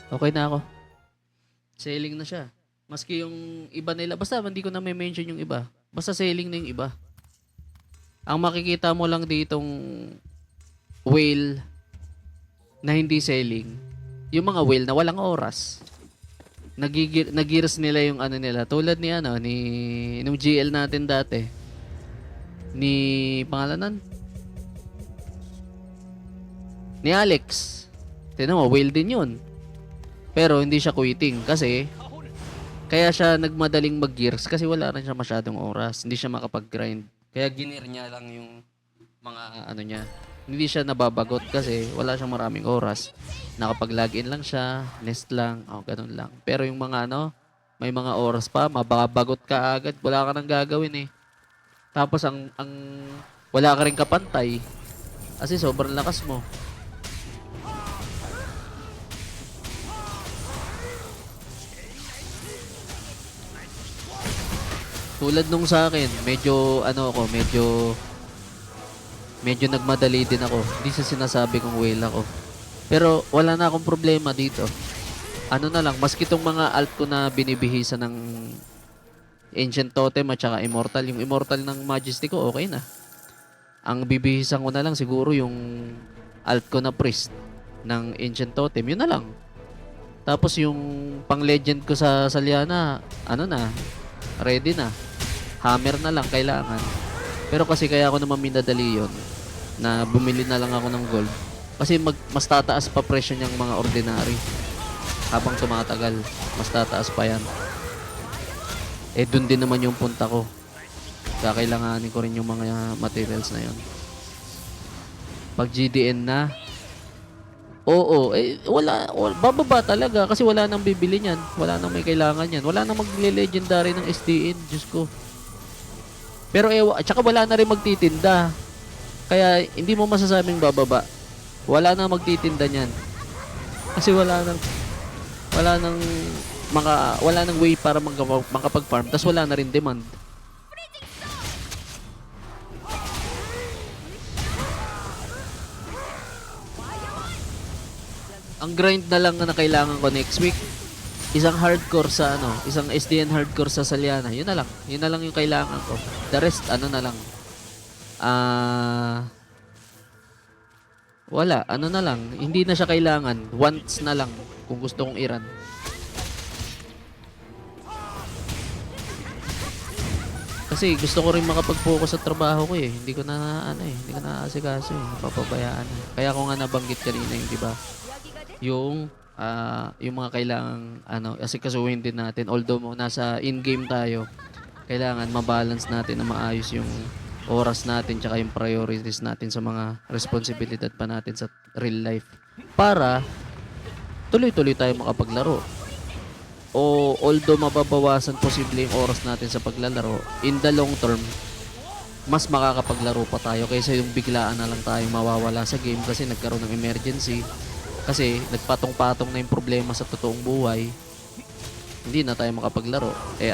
Okay na ako. Selling na siya. Maski yung iba nila, basta hindi ko na may mention yung iba. Basta selling na yung iba. Ang makikita mo lang ditong whale na hindi selling, yung mga whale na walang oras. Nagiras nila yung ano nila. Tulad ni ano, ni nung GL natin dati. Ni pangalanan? Ni Alex. Tignan mo, whale din yun. Pero hindi siya quitting kasi kaya siya nagmadaling mag-gears kasi wala rin siya masyadong oras. Hindi siya makapag-grind. Kaya ginir niya lang yung mga ano niya. Hindi siya nababagot kasi wala siyang maraming oras. Nakapag-login lang siya, nest lang, ganun lang. Pero yung mga ano, may mga oras pa, mababagot ka agad, wala ka nang gagawin eh. Tapos ang wala ka rin kapantay kasi sobrang lakas mo. Tulad nung sa akin, medyo ano ako, medyo nagmadali din ako. Hindi sa sinasabi kong whale ako. Pero wala na akong problema dito. Ano na lang, maski itong mga alt ko na binibihisan ng Ancient Totem at saka Immortal. Yung Immortal ng Majesty ko, okay na. Ang bibihisan ko na lang siguro yung alt ko na Priest ng Ancient Totem. Yun na lang. Tapos yung pang legend ko sa Saliana, ano na, ready na. Hammer na lang kailangan. Pero kasi kaya ako naman minadali yun na bumili na lang ako ng gold. Kasi mas tataas pa presyo niyang mga ordinary. Habang tumatagal, mas tataas pa yan. Eh, dun din naman yung punta ko. Kakailanganin ko rin yung mga materials na yun. Pag GDN na, oo, eh, bababa talaga kasi wala nang bibili niyan. Wala nang may kailangan yan. Wala nang magle-legendary ng SDN, Diyos ko. Pero at saka wala na rin magtitinda. Kaya hindi mo masasabing bababa. Wala na magtitinda niyan. Kasi wala nang way para makapag-farm. Tapos wala na rin demand. Ang grind na lang na kailangan ko next week, isang SDN hardcore sa Saliana. Yun na lang. Yun na lang yung kailangan ko. The rest, ano na lang. Wala. Ano na lang. Hindi na siya kailangan. Once na lang kung gusto kong i-run. Kasi gusto ko rin makapag-focus sa trabaho ko eh. Hindi ko na asikaso eh. Napapabayaan. Kaya ko nga nabanggit kanina yung, di ba? Yung mga kailangang asikasuhin din natin. Although nasa in-game tayo, kailangan mabalance natin na maayos yung oras natin tsaka yung priorities natin sa mga responsibilidad pa natin sa real life para tuloy-tuloy tayo makapaglaro. O although mababawasan posible yung oras natin sa paglalaro, in the long term, mas makakapaglaro pa tayo kaysa yung biglaan na lang tayong mawawala sa game kasi nagkaroon ng emergency. Kasi nagpatong-patong na yung problema sa totoong buhay, hindi na tayo makapaglaro. Eh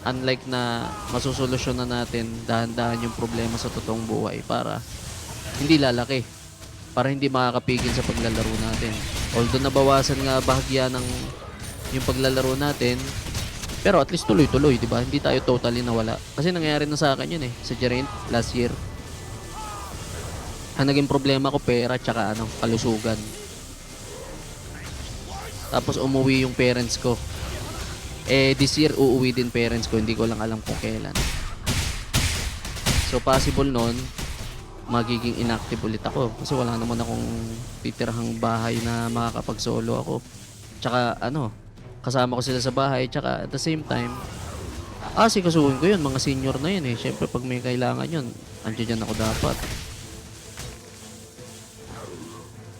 unlike na masusolusyon na natin dahan-dahan yung problema sa totoong buhay para hindi lalaki. Para hindi makakapigil sa paglalaro natin. Although nabawasan nga bahagya ng yung paglalaro natin, pero at least tuloy-tuloy, di ba? Hindi tayo totally nawala. Kasi nangyayari na sa akin yun eh, sa Geraint last year. Ang naging problema ko pera tsaka kalusugan. Tapos umuwi yung parents ko. Eh, this year uuwi din parents ko. Hindi ko lang alam kung kailan. So, possible nun, magiging inactive ulit ako. Kasi wala naman akong titirahang bahay na makakapag-solo ako. Tsaka, kasama ko sila sa bahay. Tsaka, at the same time, sikasuhin ko yun. Mga senior na yun eh. Siyempre, pag may kailangan yun, andiyan ako dapat.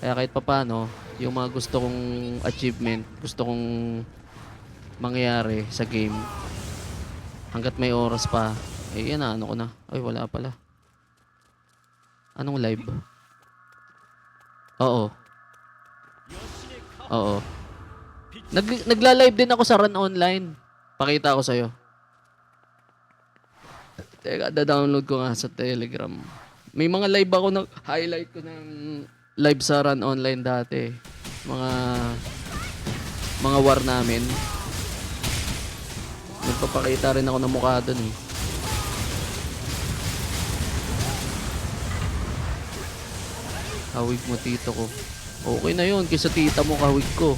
Kaya kahit papano, yung mga gusto kong achievement, gusto kong mangyari sa game, hanggat may oras pa, yan na, ko na. Ay, wala pala. Anong live? Oo. Oo. Nagla-live din ako sa Run Online. Pakita ko sa'yo. Teka, da-download ko nga sa Telegram. May mga live ako na highlight ko ng live sa Run Online dati. Mga mga war namin. Nagpapakita rin ako ng mukha doon eh. Hawig mo tito ko. Okay na yun, kaysa tita mo kahawig ko.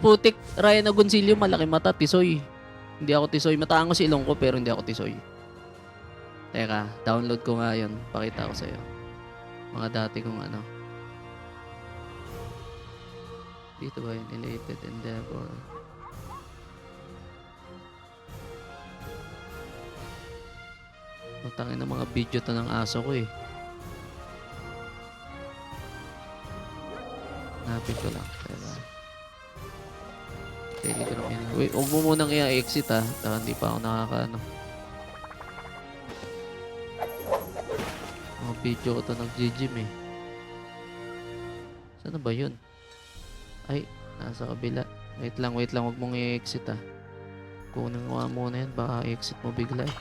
Putik. Ryan Agoncillo, malaki mata, tisoy. Hindi ako tisoy. Matangos ilong ko pero hindi ako tisoy. Teka, download ko nga yun. Pakita ko sa'yo. Mga dati kong ano. Dito ba yun? Elated Endeavor. Matangin ng mga video to ng aso ko eh. Hanapin ko lang. Teka. Telegram yun. Wait, huwag mo munang i-exit ha. Hindi pa ako nakakaano. Mga video ko to nag-gym eh. Saan na ba yun? Ay, nasa kabila. Wait lang. Huwag mong i-exit ha. Kunin mo muna yan. Baka i-exit mo bigla eh.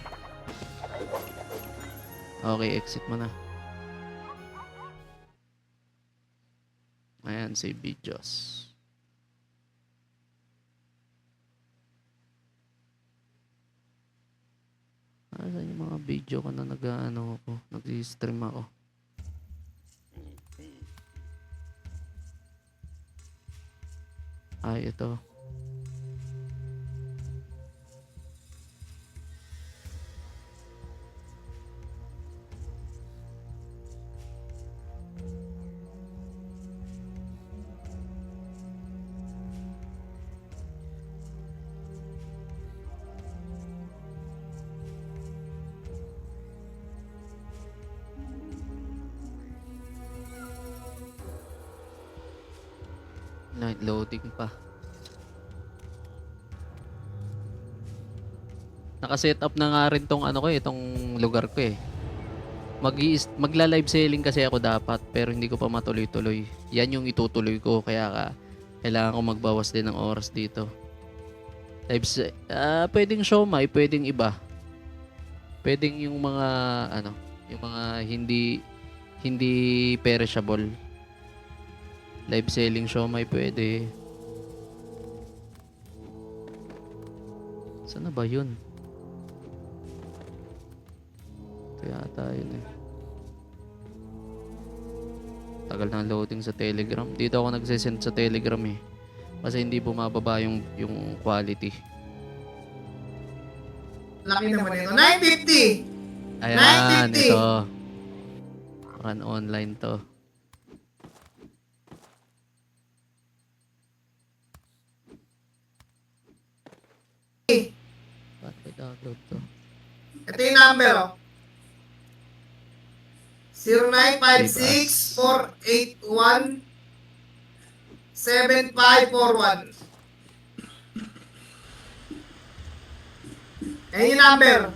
Okay, exit mo na. Ayan, save videos. Saan yung mga video ko na nag-ano ako, nag-stream ako? Ay, ito. Night loading pa. Naka-set up na nga rin tong ano ko eh, tong lugar ko eh. Magla-live selling kasi ako dapat pero hindi ko pa matuloy-tuloy. Yan yung itutuloy ko kaya kailangan ko magbawas din ng oras dito. Pwedeng siomai, pwedeng iba. Pwedeng yung mga ano, yung mga hindi perishable. Live selling siomai pwede. Saan na ba yun? Ito yata yun eh. Tagal na loading sa Telegram. Dito ako nagsesend sa Telegram eh. Kasi hindi bumababa yung quality. Laki naman ito. 950! Ayan, 950! ito. Run online to. Ba't may download to? Ito yung number, oh. 0956-481-7541. Ayan yung number.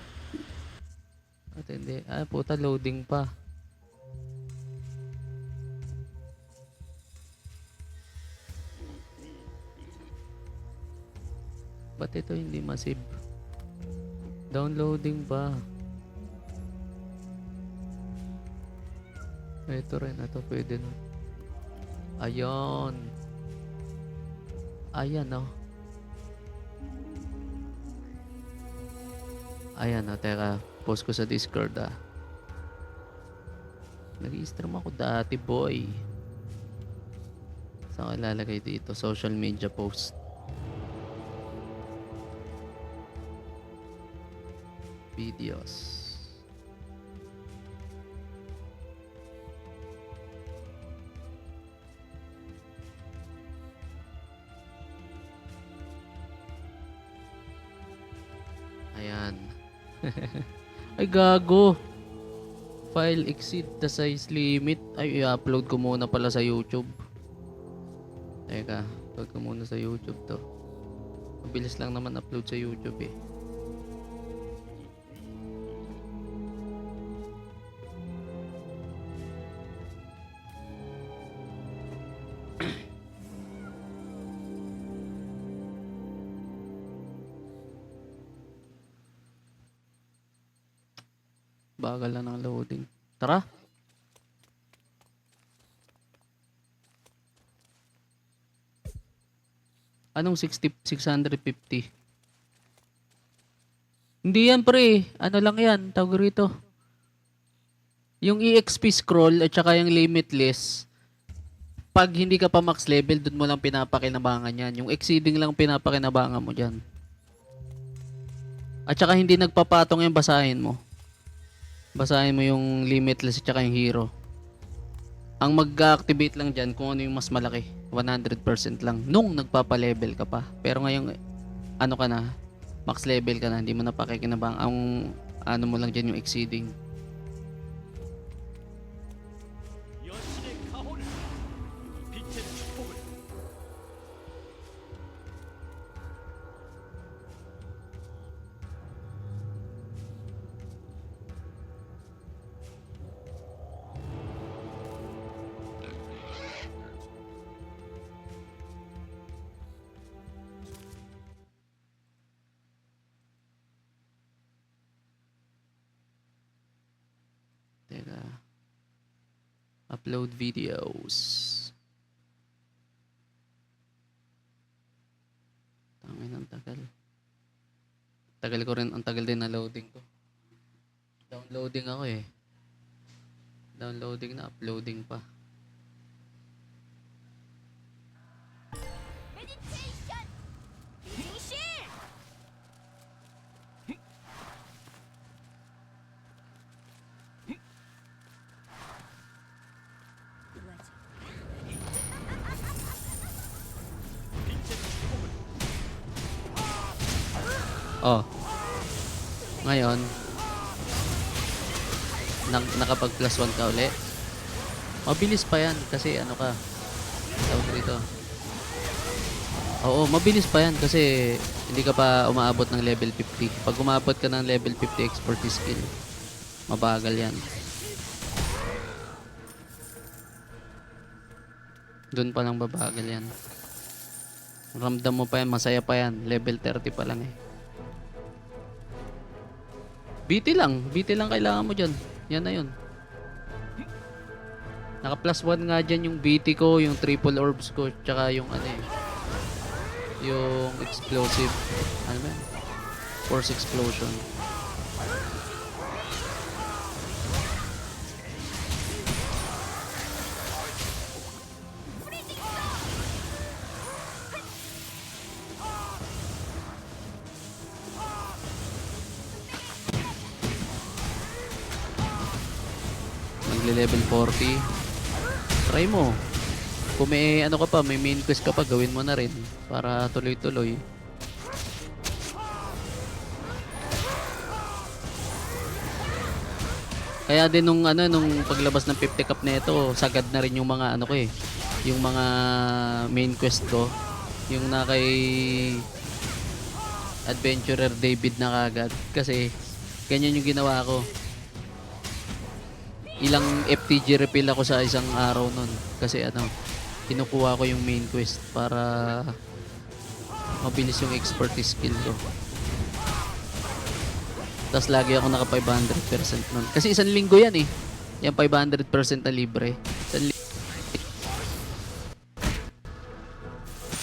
At hindi. Puta, loading pa. Ba't ito hindi masave? Downloading pa. Ito rin. Ito pwede na. Ayun. Ayan oh. Ayan oh. Teka. Post ko sa Discord ah. Nag-i-stream ako dati boy. Saan ko ilalagay dito? Social media post. Videos. Ayan. Ay gago. File exceed the size limit. Ay i-upload ko muna pala sa YouTube. Teka, upload ko muna sa YouTube to. Mabilis lang naman upload sa YouTube eh. Bagal lang ng loading. Tara. Anong 650? Hindi yan pre. Ano lang yan. Tawag rito. Yung EXP scroll at saka yung limitless, pag hindi ka pa max level, dun mo lang pinapakinabangan yan. Yung exceeding lang pinapakinabangan mo dyan. At saka hindi nagpapatong yung basahin mo. Basahin mo yung limitless at saka yung hero. Ang mag-activate lang dyan kung ano yung mas malaki. 100% lang. Nung nagpapa-level ka pa. Pero ngayong ano ka na, max level ka na, hindi mo na pakikinabang. Ang ano mo lang dyan yung exceeding. Teka. Upload videos. Tangin ang tagal. Tagal ko rin, ang tagal din na loading ko. Downloading ako eh. Downloading na, uploading pa. Meditation! 平时 Oh. Ngayon, nakapag plus 1 ka uli. Mabilis pa yan kasi ano ka. Tawag rito. Oo, mabilis pa yan kasi hindi ka pa umaabot ng level 50. Pag umabot ka ng level 50 expertise skill, mabagal yan. Doon pa lang babagal yan. Ramdam mo pa yan, masaya pa yan. Level 30 pa lang eh. BT lang kailangan mo dyan. Yan na yun. Naka plus 1 nga dyan yung BT ko, yung triple orbs ko, tsaka yung ano eh. Yung explosive. Ano ba yan? Force explosion. Level 40. Try mo. Kung may ano ka pa, may main quest ka pa, gawin mo na rin para tuloy-tuloy. Kaya din nung ano nung paglabas ng 50 cup nito, sagad na rin yung mga ano ko eh. Yung mga main quest ko, yung na kay Adventurer David na kagad kasi ganyan yung ginawa ko. Ilang FTG refill ako sa isang araw nun kasi ano, kinukuha ko yung main quest para mabilis yung expertise skill ko. Tapos lagi ako naka 500% nun kasi isang linggo yan eh, yung 500% na libre.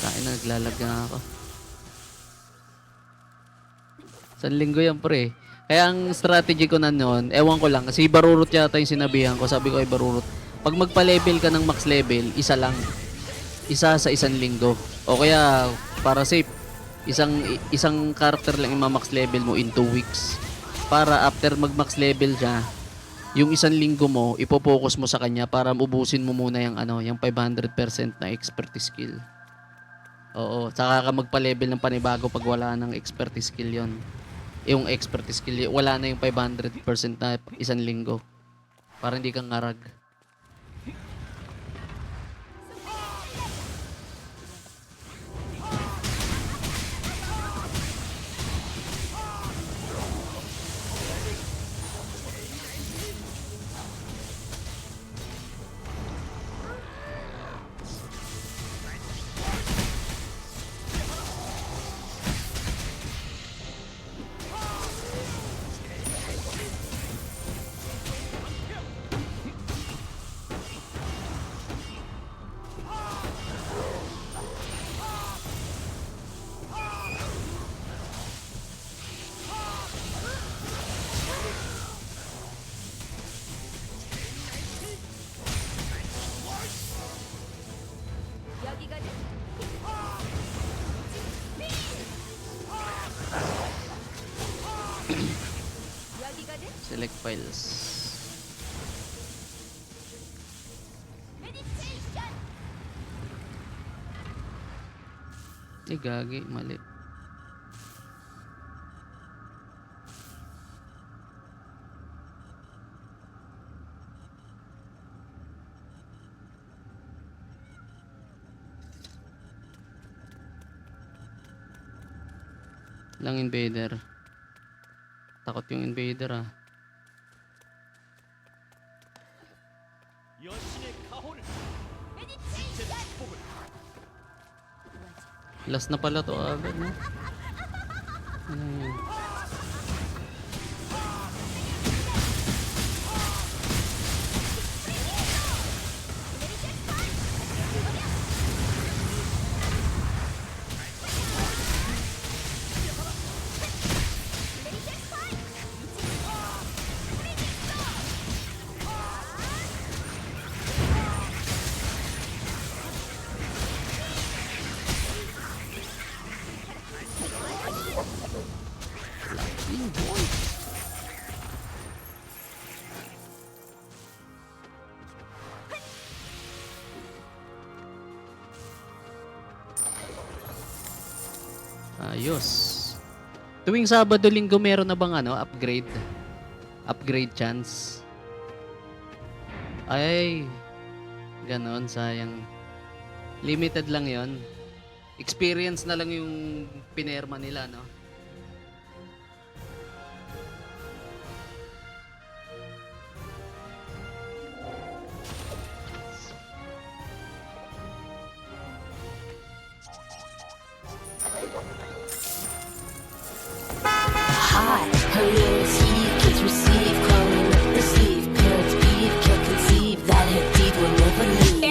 Kain na, naglalag na ako. Isang linggo yan pre. Kaya ang strategy ko na noon, ewan ko lang, kasi Barurot yata yung sinabihan ko. Sabi ko ay Barurot, pag magpa-level ka ng max level, isa lang. Isa sa isang linggo. O kaya, para safe, isang character lang ima-max level mo in 2 weeks. Para after mag-max level siya, yung isang linggo mo, ipopokus mo sa kanya para ubusin mo muna yung, ano, yung 500% na expertise skill. Oo, saka ka magpa-level ng panibago pag wala ng expertise skill yon. Yung expertise skill, wala na yung 500% na isang linggo. Para hindi kang ngarag. 여기거든. Select files. 메디테이션. Gagi, mali. Lang invader. Takot yung invader ah. 메디테이션. Last na pala to agad, no? Ano yun? Ayos. Tuwing Sabado, Linggo meron na bang ano, upgrade? Upgrade chance? Ay, ganon, sayang. Limited lang yon. Experience na lang yung pinerma nila, no? Hot, her lips heave, kids receive, calling up receive, parents peeve, can't conceive that her deed will never leave.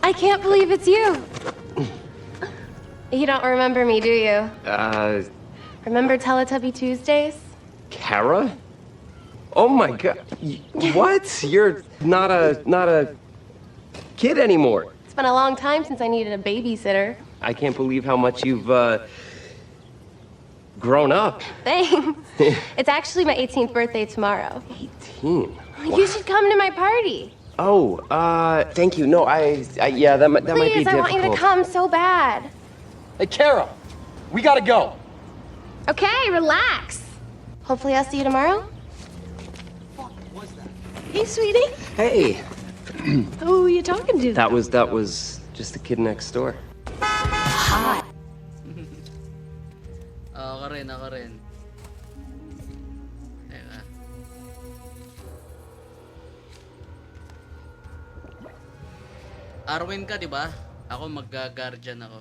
I can't believe it's you. You don't remember me, do you? Remember Teletubby Tuesdays? Kara? Oh my god. What? You're not a kid anymore. It's been a long time since I needed a babysitter. I can't believe how much you've grown up. Thanks. It's actually my 18th birthday tomorrow. 18. You should come to my party. Oh, thank you. No, yeah, that might be Please, I difficult. want you to come so bad. Hey, Kara, we gotta go. Okay, relax. Hopefully I'll see you tomorrow. Hey, sweetie. Hey, Who are you talking to? that was just the kid next door. Hot, Ako rin, ako rin. Teka. Arwen ka, di ba? Ako magga-guardian ako.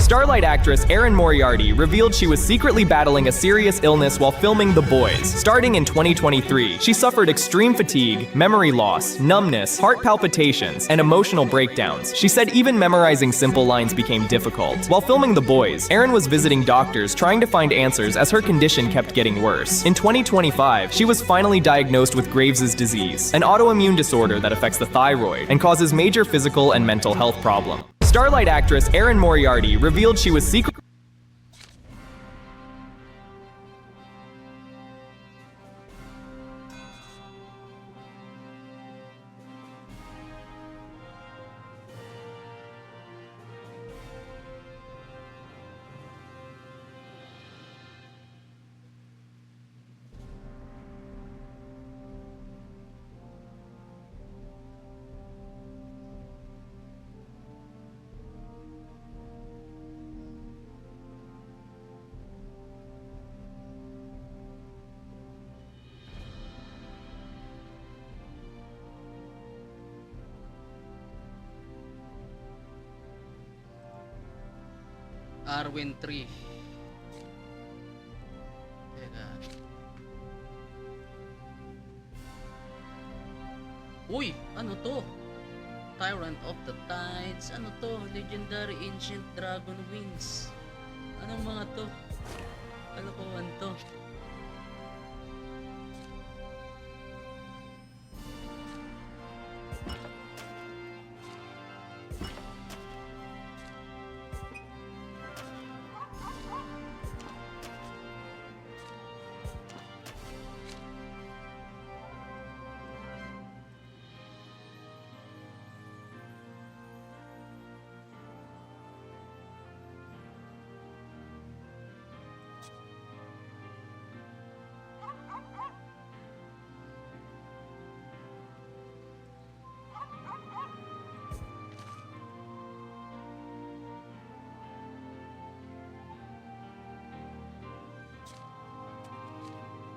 Starlight actress Erin Moriarty revealed she was secretly battling a serious illness while filming The Boys. Starting in 2023, she suffered extreme fatigue, memory loss, numbness, heart palpitations, and emotional breakdowns. She said even memorizing simple lines became difficult. While filming The Boys, Erin was visiting doctors trying to find answers as her condition kept getting worse. In 2025, she was finally diagnosed with Graves' disease, an autoimmune disorder that affects the thyroid and causes major physical and mental health problems. Starlight actress Erin Moriarty revealed she was secretly Arwen 3. Teka. Uy! Ano to? Tyrant of the Tides. Ano to? Legendary Ancient Dragon Wings. Anong mga to? Kalokohan to.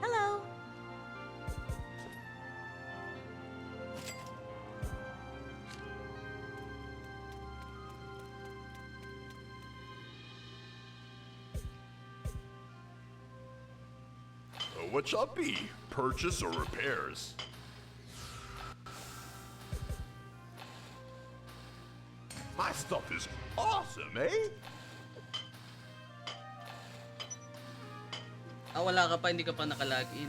Hello. What's up, B? Purchase or repairs? My stuff is awesome, eh? Ah, wala ka pa, hindi ka pa nakalagin.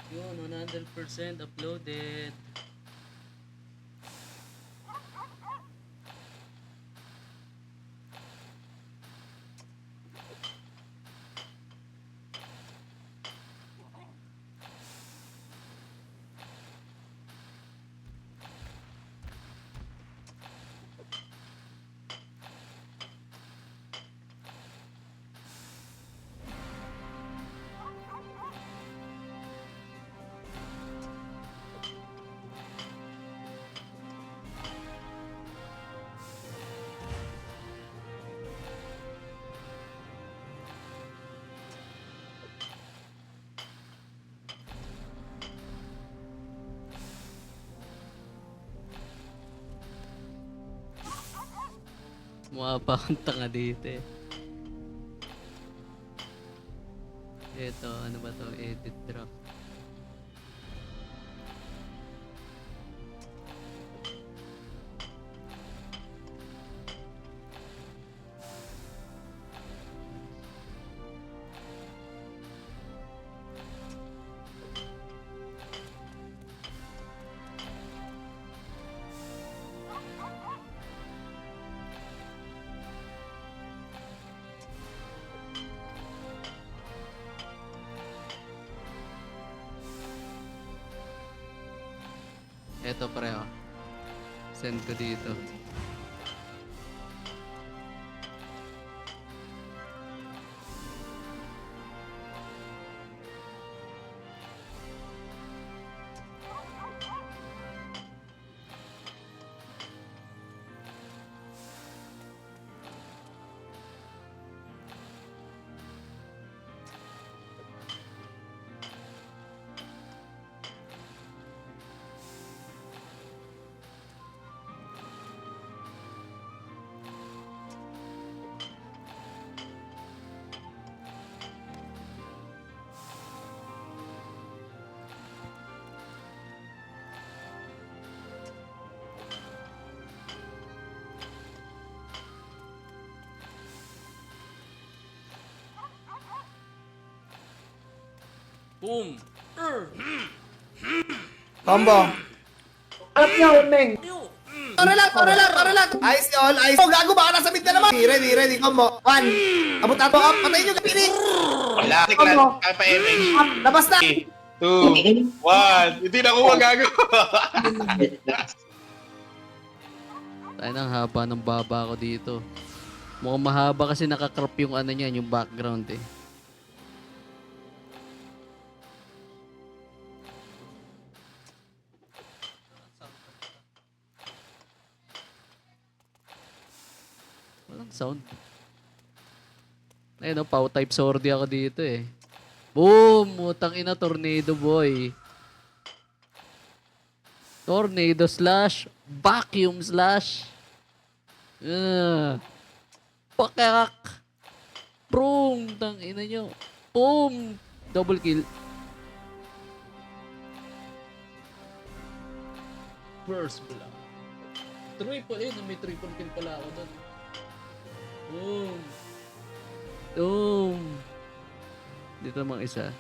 Yun, 100% uploaded. Mukha pa akong tanga dito eh. Ito, ano ba to? Edit draft. Ito pareho. Send ko dito. Boom! Combo. Harap niya, Meng. Para lang. Ice all, ice. Oh, gago, baka nasa mid na naman. Ready, combo. 1. Abot up. Patayin nyo kapiling. Wala, Combo. kaya pa image. Labas na. 2, 1. Hindi na ko magagawa. Tayo nang haba ng baba ko dito. Mukhang mahaba kasi nakakrop yung ano niyan, yung background eh. Walang sound. Ayun, no, pow type sordi ako dito eh. Boom! Utang ina, tornado boy. Tornado slash, vacuum slash. Pakak! Boom! Tang ina nyo. Boom! Double kill. First blood. Triple, may triple kill pala ako doon. Boom! Boom! Dito namang isa.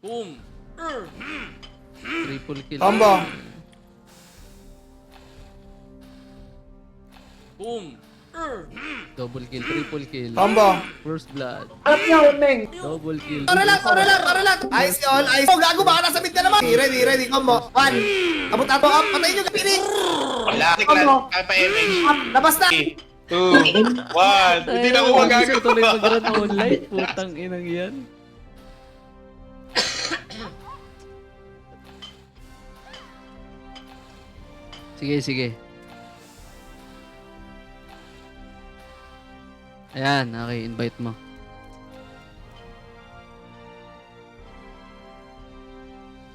Boom! Triple kill. Combo. Boom! Double kill, triple kill. Combo. First blood. Harap niya, Uneng. Double kill. Tara lang. Ayos yun, ayos. Oh, gago, baka nasa mid na naman. Ready, combo. 1. Abot ato, patayin nyo, Phoenix. Wala. Combo. Kaya pa MH. Labas na. 2, 1. Hindi na ako Gusto tuloy magagawa. mag-run online. Putang inang yan. Sige. Ayan, okay, invite mo.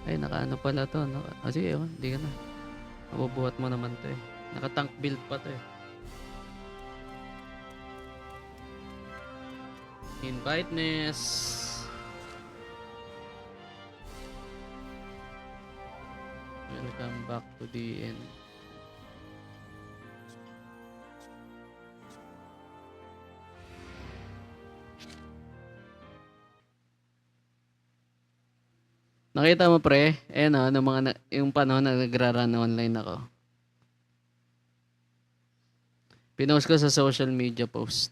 Ay, nakaano pala to. Sige, hindi ka na. Mabubuhat mo naman to eh. Naka-tank build pa to eh. Invite Ness. Welcome back to DN. Nakita mo pre, ng mga yung panahon na nagra-run online ako. Pinost ko sa social media post.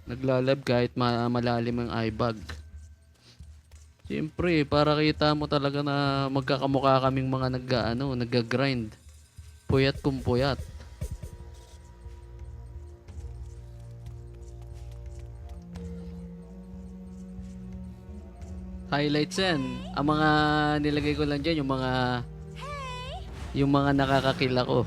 Naglalab kahit malalim ang eyebag. Siyempre, para kita mo talaga na magkakamukha kaming mga nagga-grind. Puyat kung puyat. Highlights yan. Ang mga nilagay ko lang dyan, yung mga nakakakila ko.